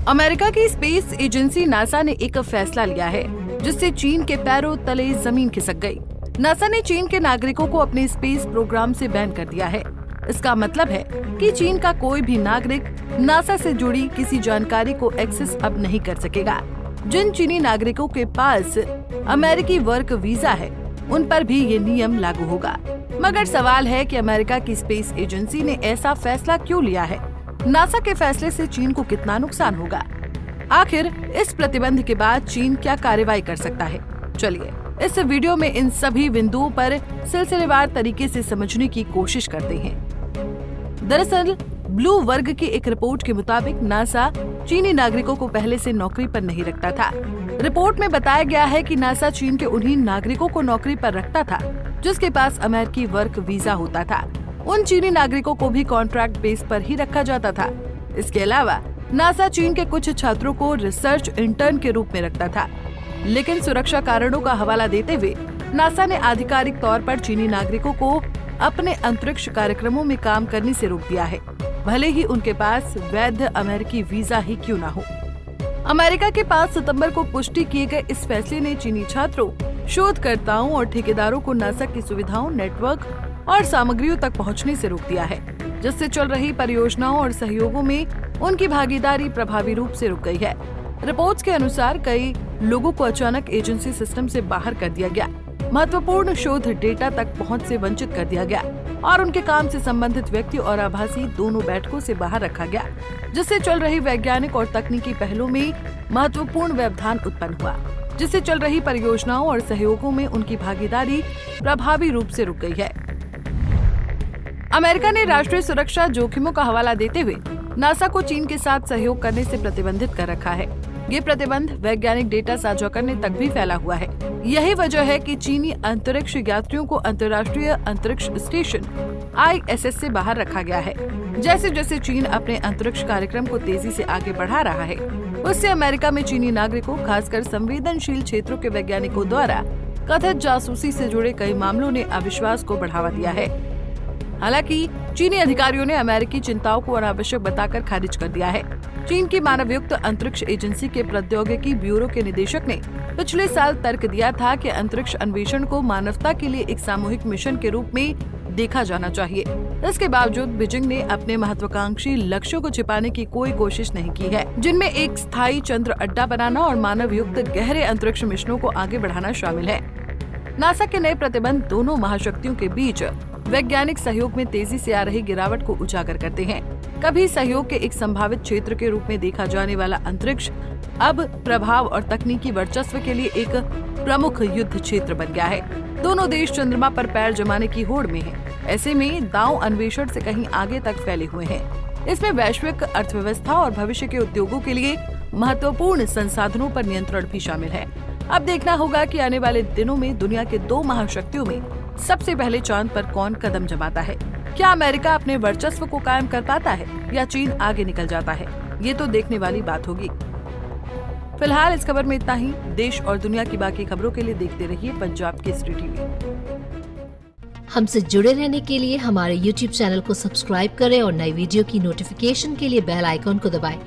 America की space agency NASA ने एक फैसला लिया है जिससे चीन के पैरों तले जमीन खिसक गई। नासा ने चीन के नागरिकों को अपने स्पेस प्रोग्राम से बैन कर दिया है। इसका मतलब है कि चीन का कोई भी नागरिक नासा से जुड़ी किसी जानकारी को एक्सेस अब नहीं कर सकेगा। जिन चीनी नागरिकों के पास अमेरिकी वर्क वीजा है उन पर भी ये नियम लागू होगा। मगर सवाल है कि अमेरिका की स्पेस एजेंसी ने ऐसा फैसला क्यों लिया है? नासा के फैसले से चीन को कितना नुकसान होगा? आखिर इस प्रतिबंध के बाद चीन क्या कार्रवाई कर सकता है? चलिए इस वीडियो में इन सभी बिंदुओं पर सिलसिलेवार तरीके से समझने की कोशिश करते हैं। दरअसल ब्लू वर्ग की एक रिपोर्ट के मुताबिक नासा चीनी नागरिकों को पहले से नौकरी पर नहीं रखता था। रिपोर्ट में बताया गया है कि नासा चीन के उन्हीं नागरिकों को नौकरी पर रखता था जिसके पास अमेरिकी वर्क वीजा होता था। उन चीनी नागरिकों को भी कॉन्ट्रैक्ट बेस पर ही रखा जाता था। इसके अलावा नासा चीन के कुछ छात्रों को रिसर्च इंटर्न के रूप में रखता था, लेकिन सुरक्षा कारणों का हवाला देते हुए नासा ने आधिकारिक तौर पर चीनी नागरिकों को अपने अंतरिक्ष कार्यक्रमों में काम करने से रोक दिया है, भले ही उनके पास वैध अमेरिकी वीजा ही क्यों न हो। अमेरिका के 5 सितंबर को पुष्टि किए गए इस फैसले ने चीनी छात्रों, शोधकर्ताओं और ठेकेदारों को नासा की सुविधाओं, नेटवर्क और सामग्रियों तक पहुंचने से रोक दिया है, जिससे चल रही परियोजनाओं और सहयोगों में उनकी भागीदारी प्रभावी रूप से रुक गई है। रिपोर्ट्स के अनुसार कई लोगों को अचानक एजेंसी सिस्टम से बाहर कर दिया गया, महत्वपूर्ण शोध डेटा तक पहुंच से वंचित कर दिया गया और उनके काम से संबंधित व्यक्ति और आभासी दोनों बैठकों से बाहर रखा गया, जिससे चल रही वैज्ञानिक और तकनीकी पहलों में महत्वपूर्ण व्यवधान उत्पन्न हुआ, जिससे चल रही परियोजनाओं और सहयोगों में उनकी भागीदारी प्रभावी रूप से रुक गई है। अमेरिका ने राष्ट्रीय सुरक्षा जोखिमों का हवाला देते हुए नासा को चीन के साथ सहयोग करने से प्रतिबंधित कर रखा है। ये प्रतिबंध वैज्ञानिक डेटा साझा करने तक भी फैला हुआ है। यही वजह है कि चीनी अंतरिक्ष यात्रियों को अंतर्राष्ट्रीय अंतरिक्ष स्टेशन ISS से बाहर रखा गया है। जैसे जैसे चीन अपने अंतरिक्ष कार्यक्रम को तेजी से आगे बढ़ा रहा है, उससे अमेरिका में चीनी नागरिकों, खासकर संवेदनशील क्षेत्रों के वैज्ञानिकों द्वारा कथित जासूसी से जुड़े कई मामलों ने अविश्वास को बढ़ावा दिया है। हालांकि चीनी अधिकारियों ने अमेरिकी चिंताओं को अनावश्यक बताकर खारिज कर दिया है। चीन की मानवयुक्त अंतरिक्ष एजेंसी के प्रौद्योगिकी ब्यूरो के निदेशक ने पिछले साल तर्क दिया था कि अंतरिक्ष अन्वेषण को मानवता के लिए एक सामूहिक मिशन के रूप में देखा जाना चाहिए। इसके बावजूद बीजिंग ने अपने महत्वाकांक्षी लक्ष्यों को छिपाने की कोई कोशिश नहीं की है, जिनमें एक स्थायी चंद्र अड्डा बनाना और मानवयुक्त गहरे अंतरिक्ष मिशनों को आगे बढ़ाना शामिल है। नासा के नए प्रतिबंध दोनों महाशक्तियों के बीच वैज्ञानिक सहयोग में तेजी से आ रही गिरावट को उजागर करते हैं। कभी सहयोग के एक संभावित क्षेत्र के रूप में देखा जाने वाला अंतरिक्ष अब प्रभाव और तकनीकी वर्चस्व के लिए एक प्रमुख युद्ध क्षेत्र बन गया है। दोनों देश चंद्रमा पर पैर जमाने की होड़ में हैं। ऐसे में दांव अन्वेषण से कहीं आगे तक फैले हुए हैं। इसमें वैश्विक अर्थव्यवस्था और भविष्य के उद्योगों के लिए महत्वपूर्ण संसाधनों पर नियंत्रण भी शामिल है। अब देखना होगा कि आने वाले दिनों में दुनिया के 2 महाशक्तियों में सबसे पहले चांद पर कौन कदम जमाता है। क्या अमेरिका अपने वर्चस्व को कायम कर पाता है या चीन आगे निकल जाता है? ये तो देखने वाली बात होगी। फिलहाल इस खबर में इतना ही। देश और दुनिया की बाकी खबरों के लिए देखते रहिए पंजाब केसरी टीवी। हमसे जुड़े रहने के लिए हमारे YouTube चैनल को सब्सक्राइब करें और नई वीडियो की नोटिफिकेशन के लिए बेल आइकॉन को दबाएं।